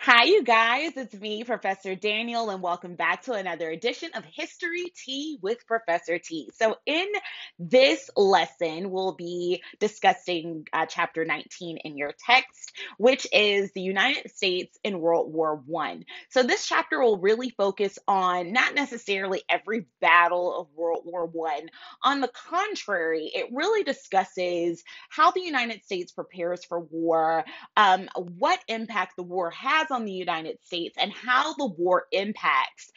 Hi, you guys. It's me, Professor Daniel, and welcome back to another edition of History Tea with Professor T. So, in this lesson, we'll be discussing chapter 19 in your text, which is the United States in World War One. So, this chapter will really focus on not necessarily every battle of World War One. On the contrary, it really discusses how the United States prepares for war, what impact the war has on the United States and how the war impacts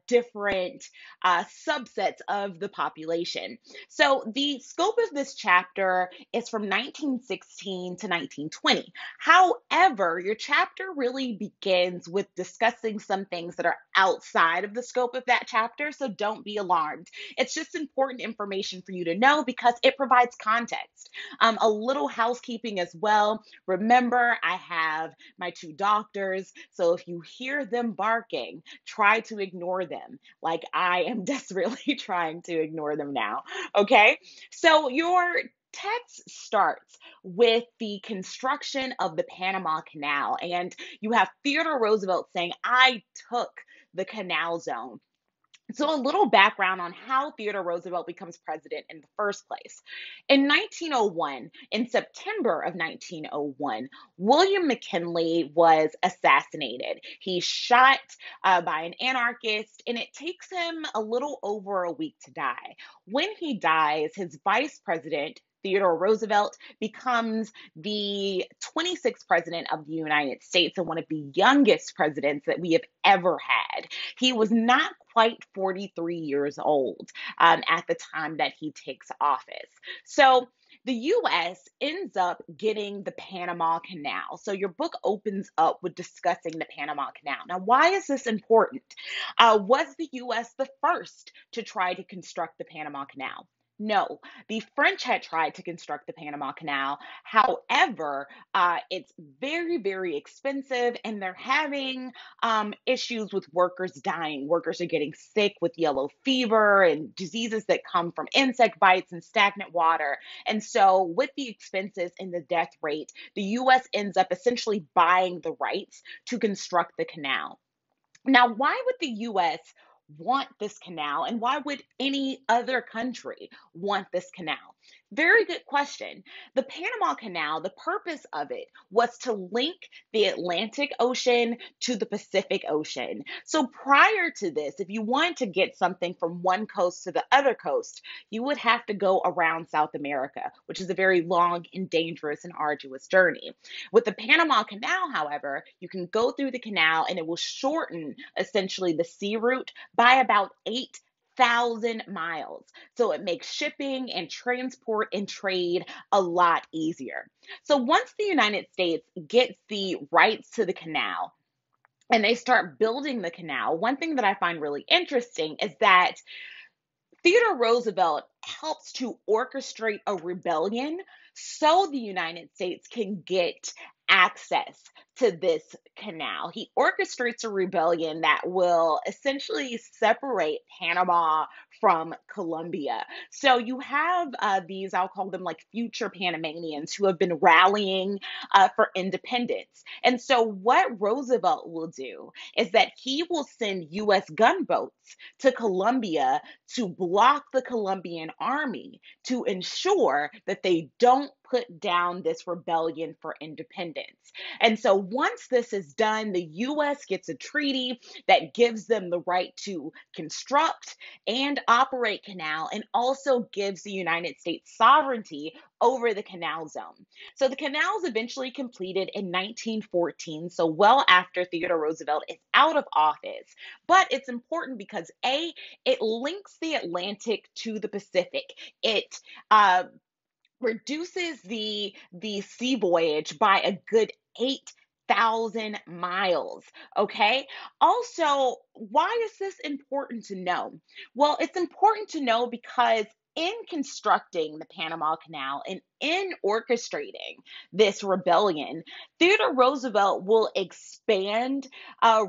different subsets of the population. So, the scope of this chapter is from 1916 to 1920. However, your chapter really begins with discussing some things that are outside of the scope of that chapter, so don't be alarmed. It's just important information for you to know because it provides context. A little housekeeping as well. Remember, I have my two doctors, so if you hear them barking, try to ignore them, like I am desperately trying to ignore them now. Okay? So your text starts with the construction of the Panama Canal, and you have Theodore Roosevelt saying, I took the canal zone. So, a little background on how Theodore Roosevelt becomes president in the first place. In 1901, in September of 1901, William McKinley was assassinated. He's shot by an anarchist, and it takes him a little over a week to die. When he dies, his vice president, Theodore Roosevelt, becomes the 26th president of the United States and one of the youngest presidents that we have ever had. He was not quite 43 years old at the time that he takes office. So the US ends up getting the Panama Canal. So your book opens up with discussing the Panama Canal. Now, why is this important? Was the US the first to try to construct the Panama Canal? No, the French had tried to construct the Panama Canal. However, it's very, very expensive, and they're having issues with workers dying. Workers are getting sick with yellow fever and diseases that come from insect bites and stagnant water. And so, with the expenses and the death rate, the US ends up essentially buying the rights to construct the canal. Now, why would the US want this canal and why would any other country want this canal? Very good question. The Panama Canal, the purpose of it was to link the Atlantic Ocean to the Pacific Ocean. So prior to this, if you wanted to get something from one coast to the other coast, you would have to go around South America, which is a very long and dangerous and arduous journey. With the Panama Canal, however, you can go through the canal and it will shorten essentially the sea route by about 8,000 miles. So it makes shipping and transport and trade a lot easier. So once the United States gets the rights to the canal, and they start building the canal, one thing that I find really interesting is that Theodore Roosevelt helps to orchestrate a rebellion so the United States can get access to this canal. He orchestrates a rebellion that will essentially separate Panama from Colombia. So you have these, I'll call them like future Panamanians who have been rallying for independence. And so what Roosevelt will do is that he will send US gunboats to Colombia to block the Colombian army to ensure that they don't put down this rebellion for independence. And so once this is done, the US gets a treaty that gives them the right to construct and operate canal and also gives the United States sovereignty over the canal zone. So the canal is eventually completed in 1914, so well after Theodore Roosevelt is out of office. But it's important because A, it links the Atlantic to the Pacific. It reduces the sea voyage by a good 8,000 miles. Okay. Also, why is this important to know? Well, it's important to know because in constructing the Panama Canal and in orchestrating this rebellion, Theodore Roosevelt will expand.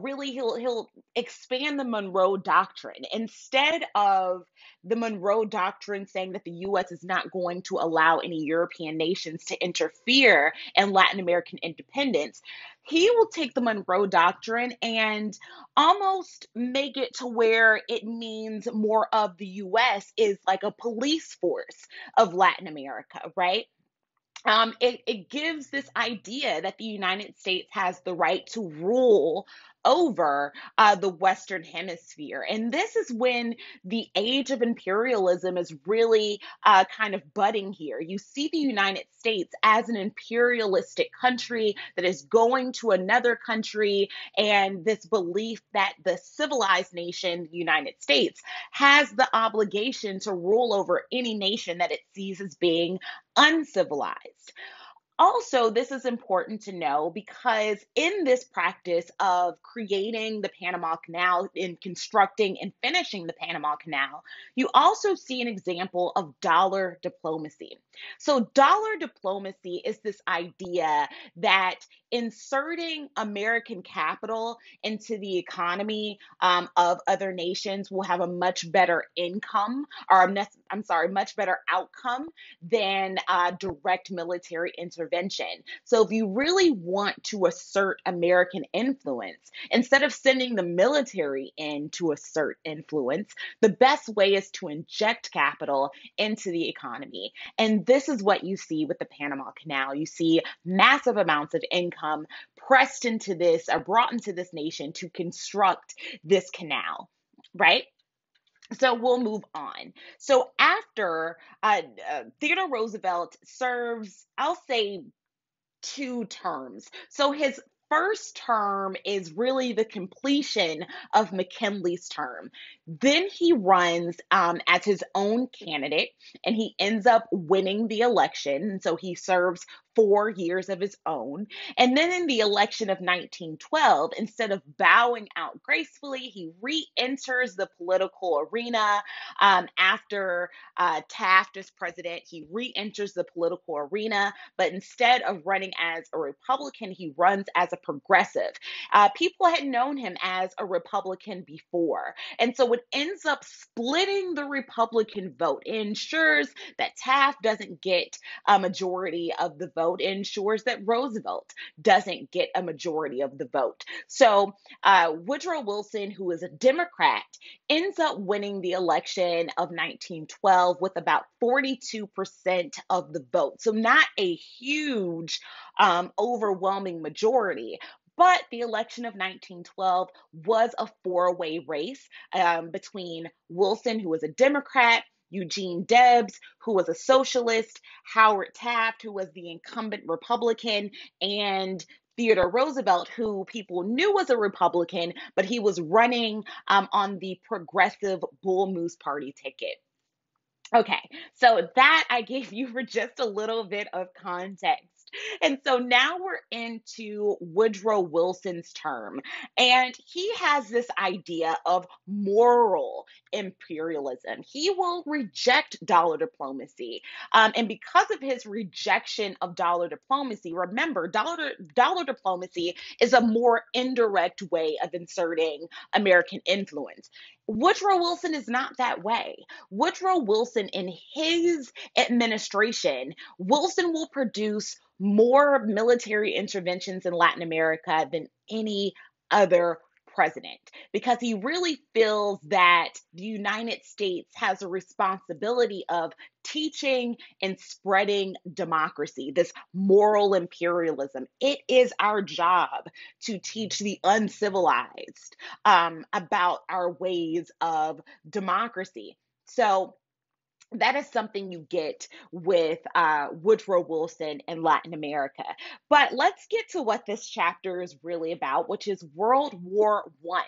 Really, he'll expand the Monroe Doctrine instead of the Monroe Doctrine saying that the U.S. is not going to allow any European nations to interfere in Latin American independence. he will take the Monroe Doctrine and almost make it to where it means more of the US is like a police force of Latin America, right? It gives this idea that the United States has the right to rule over the Western Hemisphere. And this is when the age of imperialism is really kind of budding here. You see the United States as an imperialistic country that is going to another country, and this belief that the civilized nation, the United States, has the obligation to rule over any nation that it sees as being uncivilized. Also, this is important to know because in this practice of creating the Panama Canal, in constructing and finishing the Panama Canal, you also see an example of dollar diplomacy. So, dollar diplomacy is this idea that inserting American capital into the economy of other nations will have a much better income, or I'm sorry, much better outcome than direct military intervention. So, if you really want to assert American influence, instead of sending the military in to assert influence, the best way is to inject capital into the economy. And this is what you see with the Panama Canal. You see massive amounts of income pressed into this, or brought into this nation to construct this canal, right? So we'll move on. So after Theodore Roosevelt serves, I'll say, two terms. So his first term is really the completion of McKinley's term. Then he runs as his own candidate and he ends up winning the election. And so he serves 4 years of his own. And then in the election of 1912, instead of bowing out gracefully, he re enters the political arena after Taft is president. He re enters the political arena, but instead of running as a Republican, he runs as a progressive. People had known him as a Republican before. And so it ends up splitting the Republican vote. It ensures that Taft doesn't get a majority of the vote. It ensures that Roosevelt doesn't get a majority of the vote. So Woodrow Wilson, who is a Democrat, ends up winning the election of 1912 with about 42% of the vote. So not a huge, overwhelming majority. But the election of 1912 was a four-way race between Wilson, who was a Democrat, Eugene Debs, who was a socialist, Howard Taft, who was the incumbent Republican, and Theodore Roosevelt, who people knew was a Republican, but he was running on the Progressive Bull Moose Party ticket. Okay, so that I gave you for just a little bit of context. And so now we're into Woodrow Wilson's term. And he has this idea of moral imperialism. He will reject dollar diplomacy. And because of his rejection of dollar diplomacy, remember, dollar diplomacy is a more indirect way of inserting American influence. Woodrow Wilson is not that way. Woodrow Wilson, in his administration, Wilson will produce more military interventions in Latin America than any other president because he really feels that the United States has a responsibility of teaching and spreading democracy, this moral imperialism. It is our job to teach the uncivilized about our ways of democracy. So that is something you get with Woodrow Wilson in Latin America. But let's get to what this chapter is really about, which is World War One.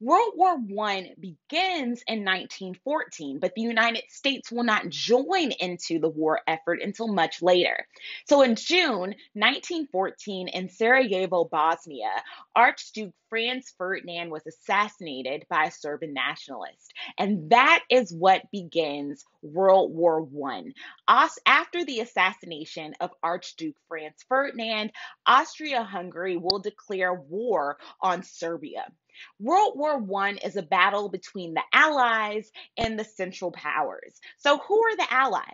World War One begins in 1914, but the United States will not join into the war effort until much later. So in June 1914, in Sarajevo, Bosnia, Archduke Franz Ferdinand was assassinated by a Serbian nationalist. And that is what begins World War One. After the assassination of Archduke Franz Ferdinand, Austria-Hungary will declare war on Serbia. World War One is a battle between the Allies and the Central Powers. So, who are the Allies?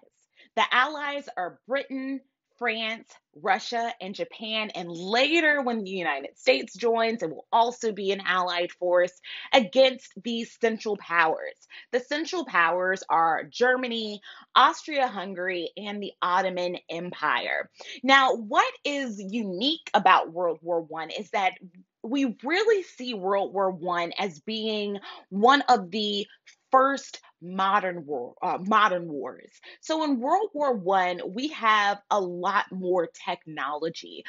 The Allies are Britain, France, Russia, and Japan, and later when the United States joins, it will also be an allied force against these Central Powers. The Central Powers are Germany, Austria-Hungary, and the Ottoman Empire. Now, what is unique about World War One is that we really see World War One as being one of the first modern wars. So in World War One, we have a lot more technology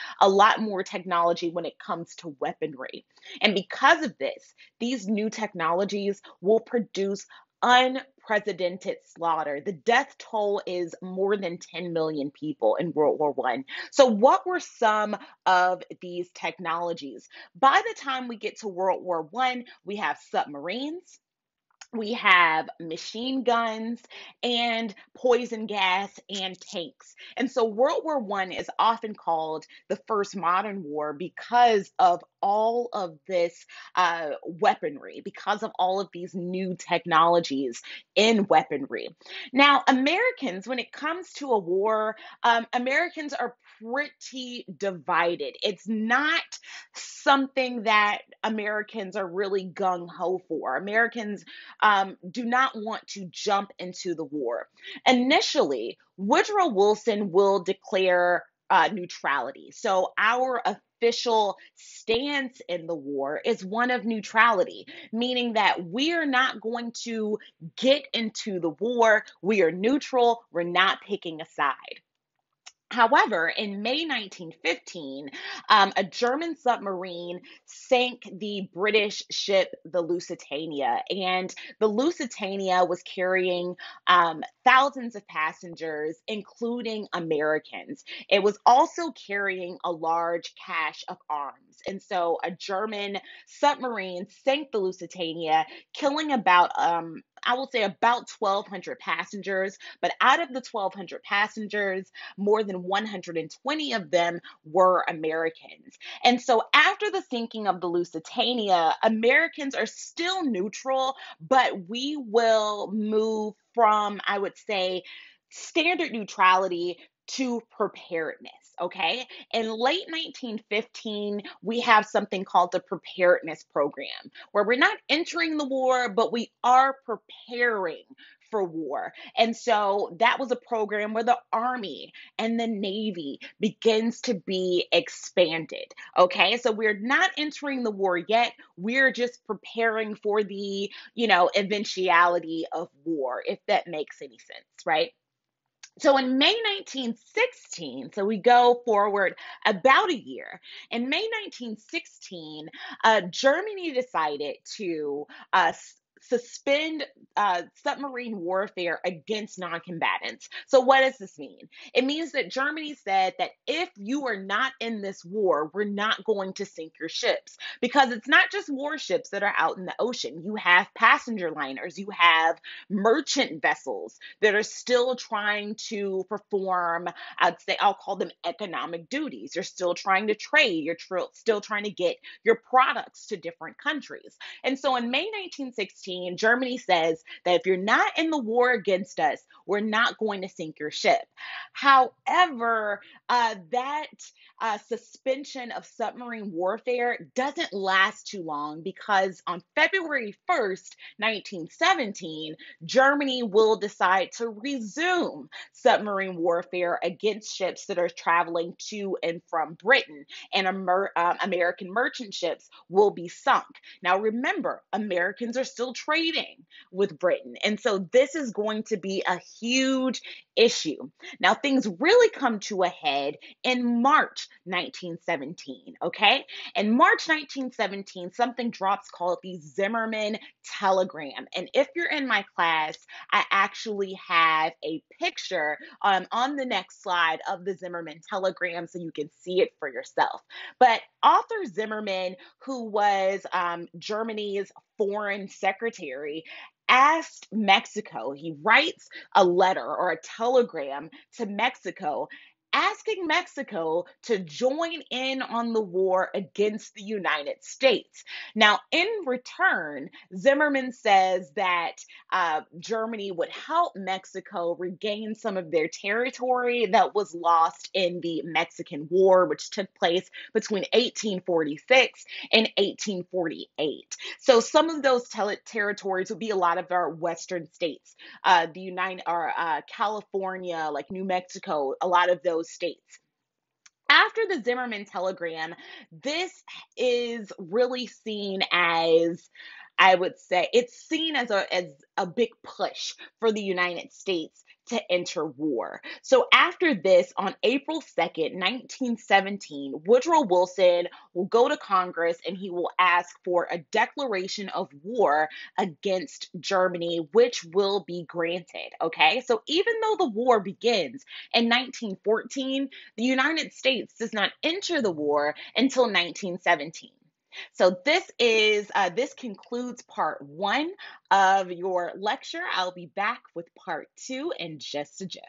when it comes to weaponry, and because of this, these new technologies will produce unprecedented slaughter. The death toll is more than 10 million people in World War One. So what were some of these technologies? By the time we get to World War One, we have submarines, we have machine guns and poison gas and tanks. And so World War One is often called the first modern war because of all of this weaponry, because of all of these new technologies in weaponry. Now, Americans, when it comes to a war, Americans are pretty divided. It's not something that Americans are really gung ho for. Americans do not want to jump into the war. Initially, Woodrow Wilson will declare neutrality. So our official stance in the war is one of neutrality, meaning that we are not going to get into the war. We are neutral. We're not picking a side. However, in May 1915, a German submarine sank the British ship, the Lusitania. And the Lusitania was carrying thousands of passengers, including Americans. It was also carrying a large cache of arms. And so a German submarine sank the Lusitania, killing about I will say about 1,200 passengers, but out of the 1,200 passengers, more than 120 of them were Americans. And so after the sinking of the Lusitania, Americans are still neutral, but we will move from, I would say, standard neutrality to preparedness. Okay. In late 1915, we have something called the Preparedness Program, where we're not entering the war, but we are preparing for war. And so that was a program where the Army and the Navy begins to be expanded. Okay, so we're not entering the war yet. We're just preparing for the, eventuality of war, if that makes any sense, right? So in May 1916, so we go forward about a year. In May 1916, Germany decided to suspend submarine warfare against non-combatants. So what does this mean? It means that Germany said that if you are not in this war, we're not going to sink your ships, because it's not just warships that are out in the ocean. You have passenger liners, you have merchant vessels that are still trying to perform, I'll call them economic duties. You're still trying to trade, still trying to get your products to different countries. And so in May 1916, Germany says that if you're not in the war against us, we're not going to sink your ship. However, that suspension of submarine warfare doesn't last too long, because on February 1st, 1917, Germany will decide to resume submarine warfare against ships that are traveling to and from Britain, and American merchant ships will be sunk. Now, remember, Americans are still trading with Britain, and so this is going to be a huge issue. Now, things really come to a head in March 1917, okay? In March 1917, something drops called the Zimmerman telegram. And if you're in my class, I actually have a picture on the next slide of the Zimmerman telegram so you can see it for yourself. But author Zimmerman, who was Germany's foreign secretary, asked Mexico, he writes a letter or a telegram to Mexico asking Mexico to join in on the war against the United States. Now, in return, Zimmerman says that Germany would help Mexico regain some of their territory that was lost in the Mexican War, which took place between 1846 and 1848. So some of those territories would be a lot of our western states, the United or California, like New Mexico, a lot of those states. After the Zimmerman telegram, this is really seen as, I would say, it's seen as a big push for the United States to enter war. So after this, on April 2nd, 1917, Woodrow Wilson will go to Congress and he will ask for a declaration of war against Germany, which will be granted. Okay, so even though the war begins in 1914, the United States does not enter the war until 1917. So this concludes part one of your lecture. I'll be back with part two in just a jiff.